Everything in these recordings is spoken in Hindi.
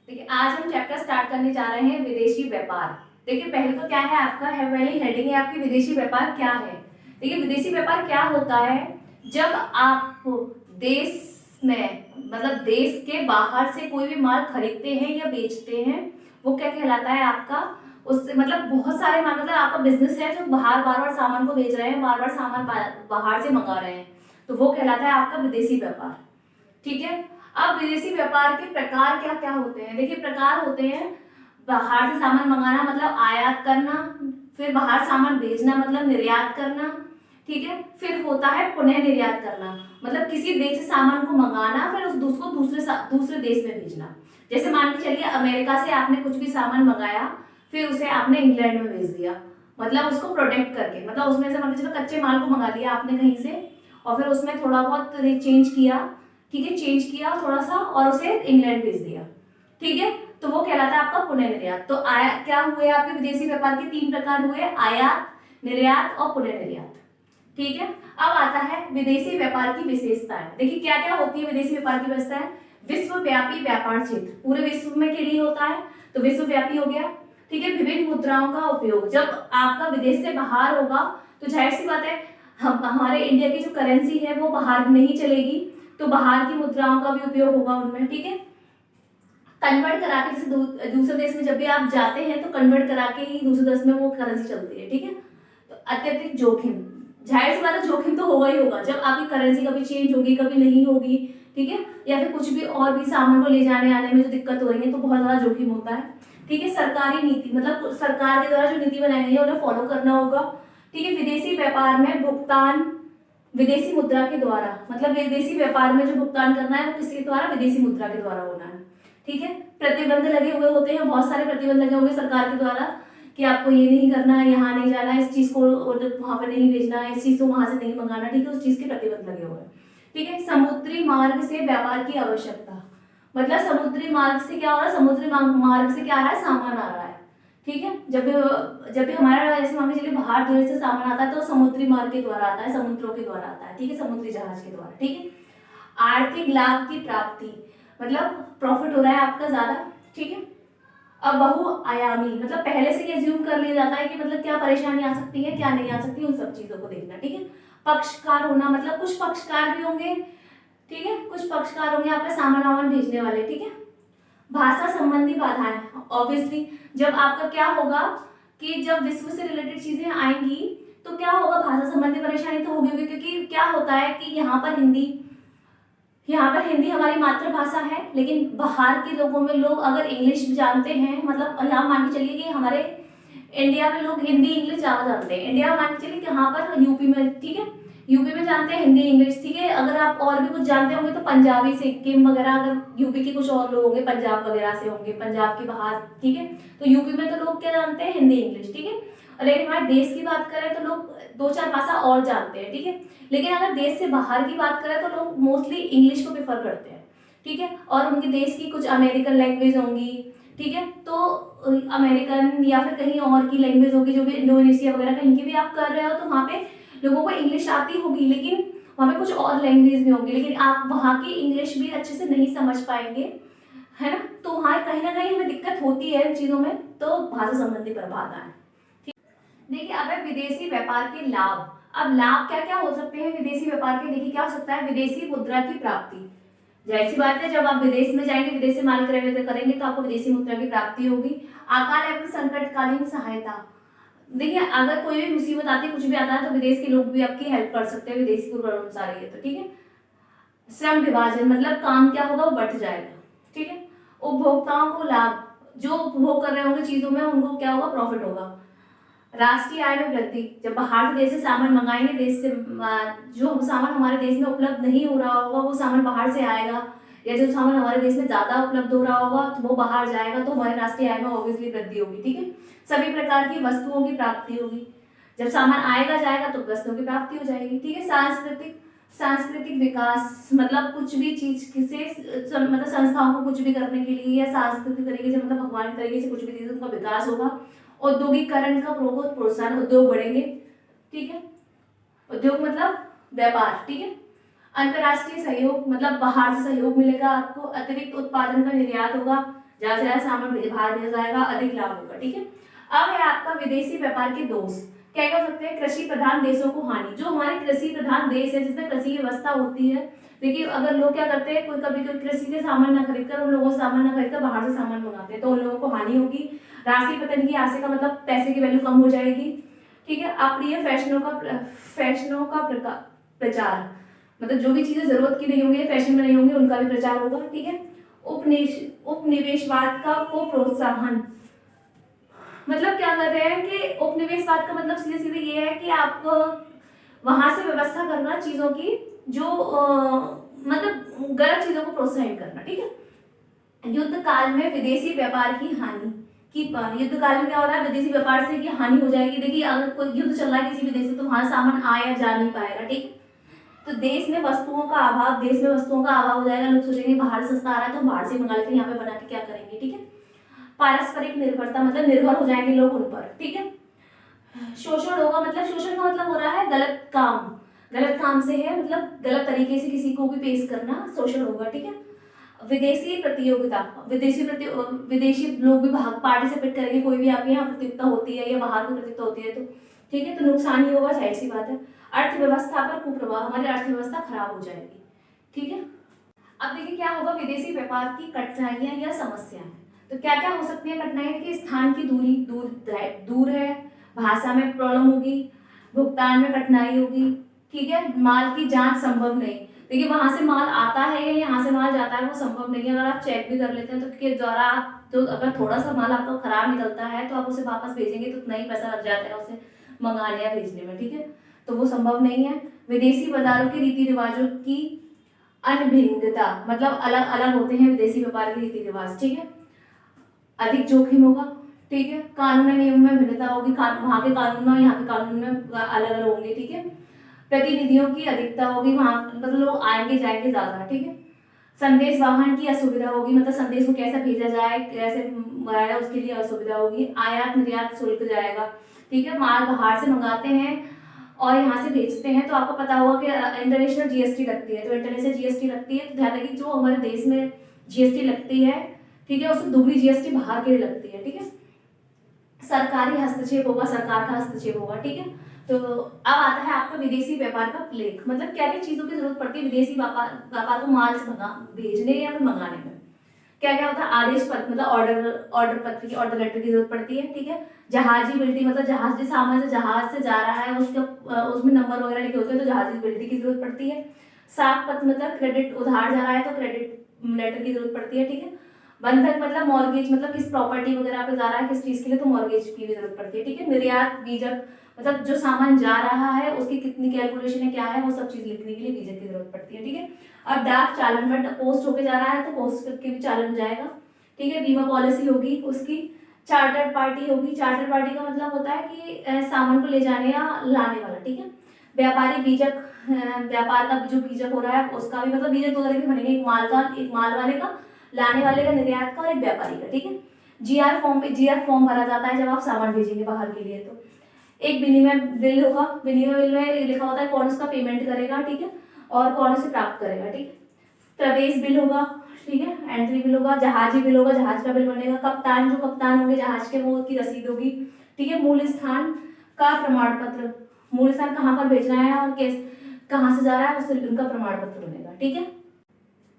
देखिए आज हम चैप्टर स्टार्ट करने जा रहे हैं विदेशी व्यापार। देखिए पहले तो क्या है आपका है, पहली हेडिंग है आपकी विदेशी व्यापार क्या है। देखिए विदेशी व्यापार क्या होता है, जब आप देश में मतलब देश के बाहर से कोई भी माल खरीदते हैं या बेचते हैं, वो क्या कहलाता है आपका, उससे मतलब बहुत सारे माल, मतलब आपका बिजनेस है जो बाहर बार बार सामान को बेच रहे हैं, बार बार सामान बाहर से मंगा रहे हैं, तो वो कहलाता है आपका विदेशी व्यापार। ठीक है। अब विदेशी व्यापार के प्रकार क्या क्या होते हैं। देखिए प्रकार होते हैं, बाहर से सामान मंगाना मतलब आयात करना, फिर बाहर सामान भेजना मतलब निर्यात करना। ठीक है। फिर होता है पुनः निर्यात करना, मतलब किसी देश से सामान को मंगाना फिर उस दूसरे दूसरे देश में भेजना। जैसे मान के चलिए अमेरिका से आपने कुछ भी सामान मंगाया, फिर उसे आपने इंग्लैंड में भेज दिया, मतलब उसको प्रोटेक्ट करके, मतलब उसमें से मान के चलो कच्चे माल को मंगा लिया आपने कहीं से, और फिर उसमें थोड़ा बहुत चेंज किया, ठीक है, चेंज किया थोड़ा सा और उसे इंग्लैंड भेज दिया। ठीक है। तो वो कहलाता है आपका पुनः निर्यात। तो आया क्या हुए आपके विदेशी व्यापार के तीन प्रकार हुए, आयात, निर्यात और पुनः निर्यात। ठीक है। अब आता है विदेशी व्यापार की विशेषताएं। देखिए क्या क्या होती है विदेशी व्यापार की विशेषताएं। विश्वव्यापी व्यापार क्षेत्र, पूरे विश्व में के लिए होता है, तो विश्वव्यापी हो गया। ठीक है। विभिन्न मुद्राओं का उपयोग, जब आपका विदेश से बाहर होगा तो जाहिर सी बात है हम हमारे इंडिया की जो करेंसी है वो बाहर नहीं चलेगी, तो बाहर की मुद्राओं का भी उपयोग होगा उनमें। ठीक है। कन्वर्ट करा के, जैसे दूसरे देश में जब भी आप जाते हैं तो कन्वर्ट करा के ही दूसरे देश में वो करेंसी चलती है। ठीक है। तो अत्यधिक जोखिम, जाहिर सी बात है जोखिम तो होगा ही होगा, जब आपकी करेंसी कभी चेंज होगी कभी नहीं होगी। ठीक है। या फिर कुछ भी और भी सामान को ले जाने आने में जो दिक्कत हो रही है तो बहुत ज्यादा जोखिम होता है। ठीक है। सरकारी नीति, मतलब सरकार के द्वारा जो नीति बनाई गई है उन्हें फॉलो करना होगा। ठीक है। विदेशी व्यापार में भुगतान विदेशी मुद्रा के द्वारा, मतलब विदेशी व्यापार में जो भुगतान करना है वो किसके द्वारा, विदेशी मुद्रा के द्वारा होना है। ठीक है। प्रतिबंध लगे हुए होते हैं, बहुत सारे प्रतिबंध लगे होंगे सरकार के द्वारा कि आपको ये नहीं करना है, यहाँ नहीं जाना है, इस चीज को वहां पर नहीं भेजना है, इस चीज को वहां से नहीं मंगाना। ठीक है। उस चीज के प्रतिबंध लगे हुए हैं। ठीक है। समुद्री मार्ग से व्यापार की आवश्यकता, मतलब समुद्री मार्ग से क्या हो रहा है, समुद्री मार्ग से क्या आ रहा है, सामान आ रहा है। ठीक है। जब भी हमारा जैसे मान लीजिए बाहर देश से सामान आता है तो समुद्री मार्ग के द्वारा आता है, समुद्रों के द्वारा आता है। ठीक है। समुद्री जहाज के द्वारा। ठीक है। आर्थिक लाभ की प्राप्ति, मतलब प्रॉफिट हो रहा है आपका ज्यादा। ठीक है। अब बहुआयामी, मतलब पहले से ये ज्यूम कर लिया जाता है कि मतलब क्या परेशानी आ सकती है क्या नहीं आ सकती, उन सब चीजों को देखना। ठीक है। पक्षकार होना, मतलब कुछ पक्षकार भी होंगे। ठीक है। कुछ पक्षकार होंगे आपका सामान वामान भेजने वाले। ठीक है। भाषा संबंधी बाधाएं, ऑब्वियसली जब आपका क्या होगा कि जब विश्व से रिलेटेड चीजें आएंगी तो क्या होगा, भाषा संबंधी परेशानी तो होगी, क्योंकि क्या होता है कि यहाँ पर हिंदी हमारी मातृभाषा है, लेकिन बाहर के लोगों में लोग अगर इंग्लिश जानते हैं, मतलब यहाँ मान के चलिए कि हमारे इंडिया में लोग हिंदी इंग्लिश ज्यादा जानते हैं, इंडिया में मान के चलिए कि यहाँ पर यूपी में, ठीक है, यूपी में जानते हैं हिंदी इंग्लिश। ठीक है। अगर आप और भी कुछ जानते होंगे तो पंजाबी, सिक्किम वगैरह, अगर यूपी के कुछ और लोग होंगे पंजाब वगैरह से होंगे, पंजाब के बाहर। ठीक है। तो यूपी में तो लोग क्या जानते हैं, हिंदी इंग्लिश। ठीक है। और लेकिन हमारे देश की बात करें तो लोग दो चार भाषा और जानते हैं। ठीक है। लेकिन अगर देश से बाहर की बात करें तो लोग मोस्टली इंग्लिश को प्रेफर करते हैं। ठीक है। और उनके देश की कुछ अमेरिकन लैंग्वेज होंगी। ठीक है। तो अमेरिकन या फिर कहीं और की लैंग्वेज होगी, जो भी इंडोनेशिया वगैरह कहीं की भी आप कर रहे हो तो वहाँ पे लोगों को इंग्लिश आती होगी, लेकिन वहाँ पे कुछ और लैंग्वेज भी होंगी, लेकिन आप वहाँ की इंग्लिश भी अच्छे से नहीं समझ पाएंगे, है ना। तो वहाँ कहीं ना कहीं हमें दिक्कत होती है इन चीज़ों में, तो भाषा संबंधी बाधाएं। देखिए अब है विदेशी व्यापार के लाभ। अब लाभ क्या क्या हो सकते हैं विदेशी व्यापार के, देखिए क्या हो सकता है, विदेशी मुद्रा की प्राप्ति। जाहिर सी बात है जब आप विदेश में जाएंगे, विदेश से माल क्रय करेंगे तो आपको विदेशी मुद्रा की प्राप्ति होगी। अकाल एवं संकटकालीन सहायता, देखिए अगर कोई भी मुसीबत आती है, कुछ भी आता है तो विदेश के लोग भी आपकी हेल्प कर सकते हैं, विदेशी को प्रॉब्लम्स आ रही है तो। ठीक है। श्रम विभाजन, मतलब काम क्या होगा, वो बढ़ जाएगा। ठीक है। उपभोक्ताओं को लाभ, जो उपभोग कर रहे होंगे चीजों में उनको क्या होगा, प्रॉफिट होगा। राष्ट्रीय आय में वृद्धि, जब बाहर से देश से सामान मंगाएंगे, देश से जो सामान हमारे देश में उपलब्ध नहीं हो रहा होगा वो सामान बाहर से आएगा, या जो सामान हमारे देश में ज्यादा उपलब्ध हो रहा होगा तो वो बाहर जाएगा, तो हमारे राष्ट्रीय आय में ऑब्वियसली वृद्धि होगी। ठीक है। सभी प्रकार की वस्तुओं की प्राप्ति होगी, जब सामान आएगा जाएगा तो वस्तुओं की प्राप्ति हो जाएगी। ठीक है। सांस्कृतिक विकास, मतलब कुछ भी चीज किसे मतलब संस्थाओं को कुछ भी करने के लिए या सांस्कृतिक तरीके से, मतलब भगवान के तरीके से कुछ भी चीज उनका विकास होगा। औद्योगिकरण का प्रोत्साहन, उद्योग बढ़ेंगे। ठीक है। उद्योग मतलब व्यापार। ठीक है। अंतर्राष्ट्रीय सहयोग, मतलब बाहर से सहयोग मिलेगा आपको। अतिरिक्त उत्पादन का निर्यात होगा, ज्यादा से ज्यादा सामान बाहर भेजा जाएगा, अधिक लाभ होगा। ठीक है, अब है आपका विदेशी व्यापार के दोष। क्या क्या हो सकते हैं? कृषि प्रधान देशों को हानि। जो हमारे कृषि प्रधान देश है जिसमें कृषि की व्यवस्था होती है, देखिए अगर लोग क्या करते हैं, कोई कभी कोई कृषि के सामान ना खरीदकर, उन लोगों से सामान ना खरीदकर बाहर से सामान मंगाते हैं, तो उन लोगों को हानि होगी। राशि पतन की आशा का मतलब पैसे की वैल्यू कम हो जाएगी। ठीक है, अप्रिय फैशनों का प्रचार, मतलब जो भी चीजें जरूरत की नहीं होंगी, फैशन में नहीं होंगी, उनका भी प्रचार होगा। ठीक है, उपनिवेशवाद का को प्रोत्साहन, मतलब क्या कर रहे हैं कि उपनिवेशवाद का मतलब सीधे सीधे ये है कि आप वहां से व्यवस्था करना चीजों की, जो मतलब गलत चीजों को प्रोत्साहित करना। ठीक है, युद्ध काल में विदेशी व्यापार की हानि की, युद्ध काल में क्या हो रहा है, विदेशी व्यापार से की हानि हो जाएगी। देखिए अगर कोई युद्ध चल रहा है किसी विदेश से, तो वहां सामान आ या जा नहीं पाएगा। ठीक है, तो देश में वस्तुओं का अभाव हो जाएगा। लोग सोचेंगे बाहर सस्ता आ रहा है तो बाहर से मंगा लेते हैं, यहाँ पे बना के क्या करेंगे। ठीक है, पारस्परिक निर्भरता, मतलब निर्भर हो जाएंगे लोग उन पर। ठीक है, शोषण होगा, मतलब शोषण का मतलब हो रहा है गलत काम से है, मतलब गलत तरीके से किसी को भी पेश करना, शोषण होगा। ठीक है, विदेशी प्रतियोगिता, विदेशी लोग भी भाग पार्टिसिपेट करेंगे, कोई भी आपके यहाँ प्रतियोगिता होती है या बाहर की प्रतियोगिता होती है तो ठीक है, तो नुकसान ही होगा, जाहिर सी बात है। अर्थव्यवस्था पर कुप्रभाव, हमारी अर्थव्यवस्था खराब हो जाएगी। ठीक है, अब देखिए क्या होगा, विदेशी व्यापार की कठिनाइयां या समस्याएं। तो क्या क्या हो सकती है कठिनाइयां? कि स्थान की दूर है, भाषा में प्रॉब्लम होगी, भुगतान में कठिनाई होगी। ठीक है, माल की जांच संभव नहीं, देखिए वहां से माल आता है या यहाँ से माल जाता है वो संभव नहीं है। अगर आप चेक भी कर लेते हैं तो के द्वारा आप तो अगर थोड़ा सा माल आपका खराब निकलता है तो आप उसे वापस भेजेंगे तो उतना ही पैसा लग जाता है उसे मंगाने या भेजने में। ठीक है, तो वो संभव नहीं है। विदेशी बाजारों के रीति रिवाजों की अनभिन्नता, मतलब अलग अलग होते हैं विदेशी व्यापार के रीति रिवाज। ठीक है, अधिक जोखिम होगा। ठीक है, कानून नियम में भिन्नता होगी, वहाँ के कानून में यहाँ के कानून में अलग अलग होंगे। ठीक है, प्रतिनिधियों की अधिकता होगी, वहाँ मतलब लोग आएंगे जाएंगे ज्यादा। ठीक है, संदेश वाहन की असुविधा होगी, मतलब संदेश को कैसे भेजा जाए, कैसे मंगाया, उसके लिए असुविधा होगी। आयात निर्यात शुल्क जाएगा। ठीक है, माल बाहर से मंगाते हैं और यहाँ से भेजते हैं तो आपको पता होगा कि इंटरनेशनल जीएसटी लगती है, तो इंटरनेशनल जीएसटी लगती है तो ध्यान रखिए जो हमारे देश में जीएसटी लगती है, ठीक है, उससे दुगनी जीएसटी बाहर के लिए लगती है। ठीक है, सरकारी हस्तक्षेप होगा, सरकार का हस्तक्षेप होगा। ठीक है, तो अब आता है आपका विदेशी व्यापार का प्लेग, मतलब क्या क्या चीजों की जरूरत पड़ती है विदेशी व्यापार को माल से भेजने या फिर मंगाने में। क्या क्या होता है? आदेश पत्र, मतलब ऑर्डर पत्र की, ऑर्डर लेटर की जरूरत पड़ती है। ठीक है, जहाजी बिल्टी, मतलब जहाज जिस सामान से जहाज से जा रहा है उसका उसमें नंबर वगैरह लिखे होते हैं तो जहाजी बिल्टी की जरूरत पड़ती है। साख पत्र, मतलब क्रेडिट उधार जा रहा है तो क्रेडिट लेटर की जरूरत पड़ती है। ठीक है, बंधक मतलब मॉर्गेज, मतलब किस प्रॉपर्टी वगैरह पे जा रहा है किस चीज के लिए, तो मॉर्गेज की भी जरूरत पड़ती है। ठीक है, निर्यात बीजक, मतलब जो सामान जा रहा है उसकी कितनी कैलकुलेशन है, क्या है, वो सब चीज लिखने के लिए बीजक की जरूरत पड़ती है। ठीक है, अब डाक चालन में पोस्ट होके जा रहा है तो पोस्ट के भी चालन जाएगा। ठीक है, बीमा पॉलिसी होगी उसकी, चार्टर्ड पार्टी होगी। चार्टर्ड पार्टी का मतलब होता है कि सामान को ले जाने या लाने वाला। ठीक है, व्यापारी बीजक, व्यापार का जो बीजक हो रहा है उसका भी, मतलब बीजक दो तरह के बनेंगे, एक माल वाले का, लाने वाले का, निर्यात का, और एक व्यापारी का। ठीक है, जीआर फॉर्म भरा जाता है जब आप सामान भेजेंगे बाहर के लिए। तो एक विनिमय बिल होगा, विनिमय बिल में लिखा होता है कौन उसका पेमेंट करेगा। ठीक है, और कौन उसे प्राप्त करेगा। ठीक है, प्रवेश बिल होगा। ठीक है, एंट्री बिल होगा, जहाजी बिल होगा, जहाज का बिल बनेगा। कप्तान, जो कप्तान होंगे जहाज के, वो की रसीद होगी। ठीक है, मूल स्थान का प्रमाण पत्र, मूल स्थान कहाँ पर भेजना है और कहाँ से जा रहा है उससे उनका प्रमाण पत्र बनेगा। ठीक है,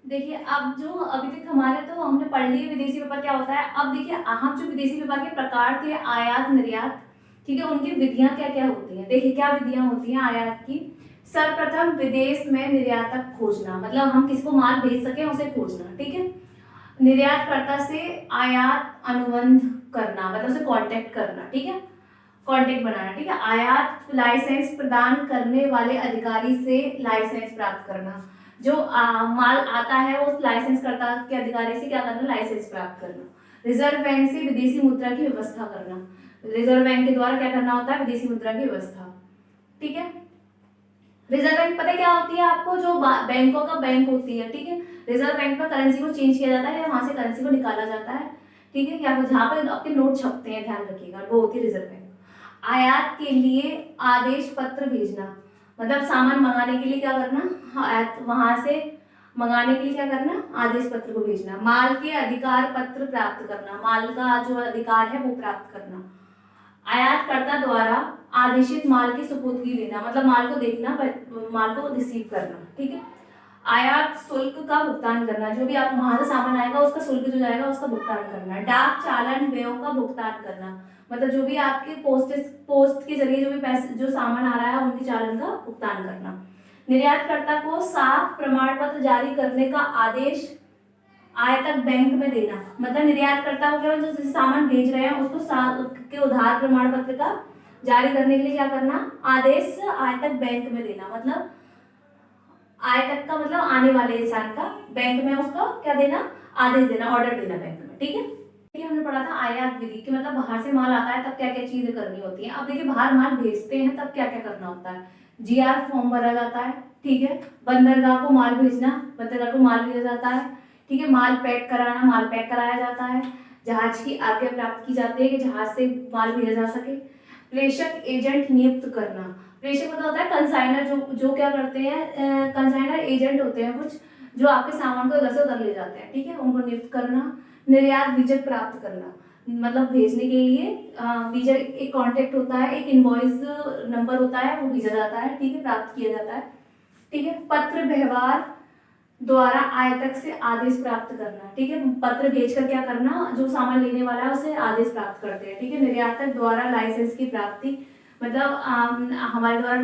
देखिए अब जो अभी तक हमारे तो हमने पढ़ लिया विदेशी व्यापार क्या होता है। अब देखिए अहम जो विदेशी व्यापार के प्रकार थे, आयात निर्यात। ठीक है, उनकी विधियां क्या क्या होती हैं। देखिए क्या विधियां होती हैं आयात की। सर्वप्रथम विदेश में निर्यातक खोजना, मतलब हम किसको माल भेज सके उसे खोजना। ठीक है, निर्यातकर्ता से आयात अनुबंध करना, मतलब उसे कांटेक्ट करना। ठीक है, कांटेक्ट बनाना। ठीक है, आयात लाइसेंस प्रदान करने वाले अधिकारी से लाइसेंस प्राप्त करना, जो माल आता है उस लाइसेंस कर्ता के अधिकारी से क्या करना, लाइसेंस प्राप्त करना। रिजर्व बैंक से विदेशी मुद्रा की व्यवस्था करना, रिजर्व बैंक के द्वारा क्या करना होता है, विदेशी मुद्रा की व्यवस्था। ठीक है, रिजर्व बैंक पता क्या होती है आपको, जो बैंकों का बैंक होती है। ठीक है, रिजर्व बैंक में करेंसी को चेंज किया जाता है या वहां से करेंसी को निकाला जाता है। ठीक है, या जहाँ पे आपके नोट छपते हैं, ध्यान रखिएगा, वो होती है रिजर्व बैंक। आयात के लिए आदेश पत्र भेजना, मतलब सामान मंगाने के लिए क्या करना, वहां से मंगाने के लिए क्या करना, आदेश पत्र को भेजना। माल के अधिकार पत्र प्राप्त करना, माल का जो अधिकार है वो प्राप्त करना। आयातकर्ता द्वारा आदेशित माल की सुपुर्दगी लेना, मतलब माल को देखना, माल को रिसीव करना, ठीक है। आयात शुल्क का भुगतान करना, जो भी आप वहां से सामान आएगा उसका शुल्क जो जाएगा उसका भुगतान करना। डाक चालान व्ययों का भुगतान करना, मतलब जो भी आपके पोस्ट के जरिए जो भी पैसे जो सामान आ रहा है उनके चालान का भुगतान करना। निर्यातकर्ता को साख प्रमाण पत्र जारी करने का आदेश आयतक बैंक में देना, मतलब निर्यातकर्ता को केवल जो सामान भेज रहे हैं उसको साख के उधार प्रमाण पत्र का जारी करने के लिए क्या करना, आदेश आयतक बैंक में देना। मतलब आयतक का मतलब आने वाले इंसान का, बैंक में उसका क्या देना, आदेश देना, ऑर्डर देना बैंक में, ठीक है। ये हमने पढ़ा था आयात विधि कि मतलब बाहर से माल आता है तब क्या क्या चीजें करनी होती है। अब देखिए बाहर माल भेजते हैं तब क्या क्या करना होता है। जीआर फॉर्म भरा जाता है, ठीक है। बंदरगाह को माल भेजना, बंदरगाह को माल भेजा जाता है, ठीक है। माल पैक कराना, माल पैक कराया जाता है। जहाज की आज्ञा प्राप्त की जाती है कि जहाज से माल भेजा जा सके। प्रेषक एजेंट नियुक्त करना, प्रेषक मतलब होता है कंसाइनर, जो क्या करते हैं, कंसाइनर एजेंट होते हैं कुछ जो आपके सामान को इधर से उधर ले जाते हैं, ठीक है, उनको नियुक्त करना। निर्यात विजक प्राप्त करना, मतलब भेजने के लिए विजक एक कॉन्टेक्ट होता है, एक इनवॉइस नंबर होता है, वो भेजा जाता है, ठीक है, प्राप्त किया जाता है, ठीक है। पत्र व्यवहार द्वारा आयतक से आदेश प्राप्त करना, ठीक है, पत्र भेजकर क्या करना, जो सामान लेने वाला है उसे आदेश प्राप्त करते हैं, ठीक है। निर्यातक द्वारा लाइसेंस की प्राप्ति, मतलब हमारे द्वारा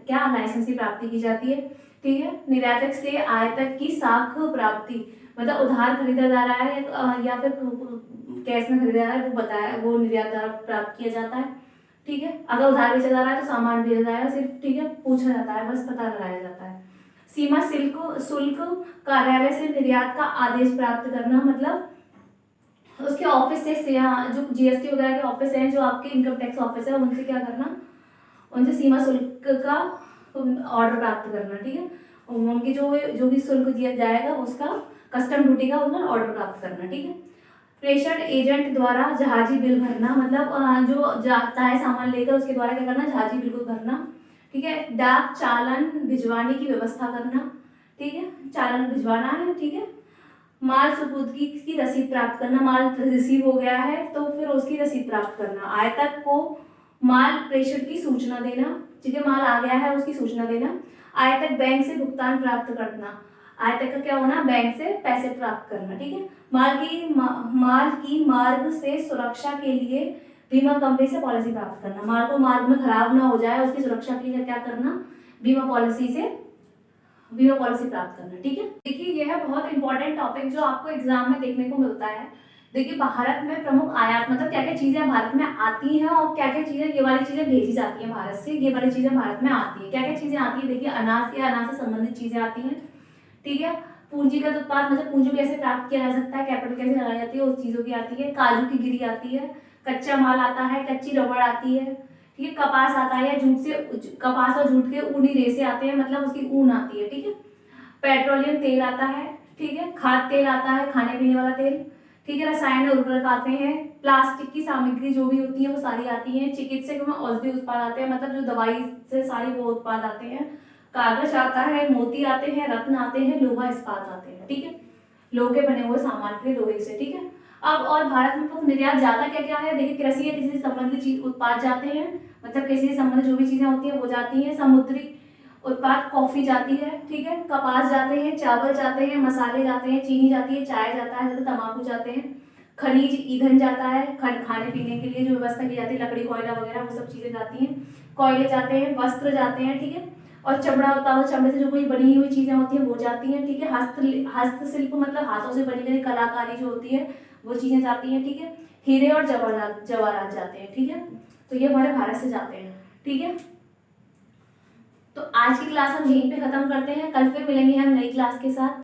क्या लाइसेंस की प्राप्ति की जाती है, ठीक है। निर्यातक से आयतक की साख प्राप्ति, मतलब उधार खरीदा जा रहा है या फिर कैश में खरीदा जा रहा है वो बताया, वो निर्यात द्वारा प्राप्त किया जाता है, ठीक है। अगर उधार बेचा जा रहा है तो सामान भेजा जाएगा सिर्फ, ठीक है, पूछा जाता है, बस पता लगाया जाता है। सीमा शुल्क कार्यालय से निर्यात का आदेश प्राप्त करना, मतलब उसके ऑफिस से जो जीएसटी वगैरह के ऑफिस हैं, जो आपके इनकम टैक्स ऑफिस है, उनसे क्या करना, उनसे सीमा शुल्क का ऑर्डर प्राप्त करना, ठीक है। उनकी जो भी शुल्क दिया जाएगा उसका, कस्टम ड्यूटी का उनका ऑर्डर प्राप्त करना, ठीक है। प्रेषण एजेंट द्वारा जहाजी बिल भरना, मतलब जो जाता है सामान लेकर उसके द्वारा क्या करना, जहाजी बिल को भरना, ठीक है। डाक चालान भिजवाने की व्यवस्था करना, ठीक है, चालान भिजवाना है, ठीक है। माल सुपुर्दगी की रसीद प्राप्त करना, माल रिसीव हो गया है तो फिर उसकी रसीद प्राप्त करना। आयतक को माल प्रेषण की सूचना देना, ठीक है, माल आ गया है उसकी सूचना देना। आयतक बैंक से भुगतान प्राप्त करना, आयतक का क्या होना, बैंक से पैसे प्राप्त करना, ठीक है। माल की मार्ग से सुरक्षा के लिए बीमा कंपनी से पॉलिसी प्राप्त करना, माल को मार्ग में खराब ना हो जाए उसकी सुरक्षा के लिए क्या करना, बीमा पॉलिसी प्राप्त करना, ठीक है। देखिए यह है बहुत इंपॉर्टेंट टॉपिक जो आपको एग्जाम में देखने को मिलता है। देखिए भारत में प्रमुख आयात, मतलब क्या क्या चीजें भारत में आती हैं और क्या क्या चीजें, ये वाली चीजें भेजी जाती हैं भारत से, ये वाली चीजें भारत में आती है। क्या क्या चीजें आती है, देखिए अनाज या अनाज से संबंधित चीजें आती हैं, ठीक है। पूंजीगत उत्पाद, मतलब पूंजी कैसे प्राप्त किया जा सकता है, कैपिटल कैसे लगाई जाती है, उस चीजों की आती है। काजू की गिरी आती है, कच्चा माल आता है, कच्ची रबड़ आती है, ठीक है। कपास आता है, कपास और जूट के ऊनी रेसे आते हैं, मतलब उसकी ऊन आती है, ठीक है। पेट्रोलियम तेल आता है, ठीक है। खाद्य तेल आता है, खाने पीने वाला तेल, ठीक है। रसायन उर्वरक आते हैं, प्लास्टिक की सामग्री जो भी होती है वो सारी आती है। चिकित्सक में औषधि उत्पाद आते हैं, मतलब जो दवाई से सारी वो उत्पाद आते हैं। कागज आता है, मोती आते हैं, रत्न आते हैं, लोहा इस्पात आते हैं, ठीक है, लोहे के बने हुए सामान के लोहे से, ठीक है। अब और भारत में तो निर्यात ज्यादा क्या क्या है, देखिए कृषि या कृषि से संबंधित चीज उत्पाद जाते हैं, मतलब कृषि से संबंधित जो भी चीजें होती है वो जाती हैं। समुद्री उत्पाद कॉफी जाती है, ठीक है। कपास जाते हैं, चावल जाते हैं, मसाले जाते हैं, चीनी जाती है, चाय जाता है, जैसे तंबाकू जाते हैं। खनिज ईंधन जाता है, खाने पीने के लिए जो व्यवस्था की जाती है, लकड़ी कोयला वगैरह वो सब चीजें जाती हैं। कोयले जाते हैं, वस्त्र जाते हैं, ठीक है। और चमड़ा होता है, चमड़े से जो कोई बनी हुई चीजें होती हैं वो जाती हैं, ठीक है। हस्तशिल्प मतलब हाथों से बनी गई कलाकारी जो होती है वो चीजें जाती हैं, ठीक है। हीरे और जवाहरात जाते हैं, ठीक है। तो ये हमारे भारत से जाते हैं, ठीक है। तो आज की क्लास हम यहीं पे खत्म करते हैं, कल फिर मिलेंगे हम नई क्लास के साथ।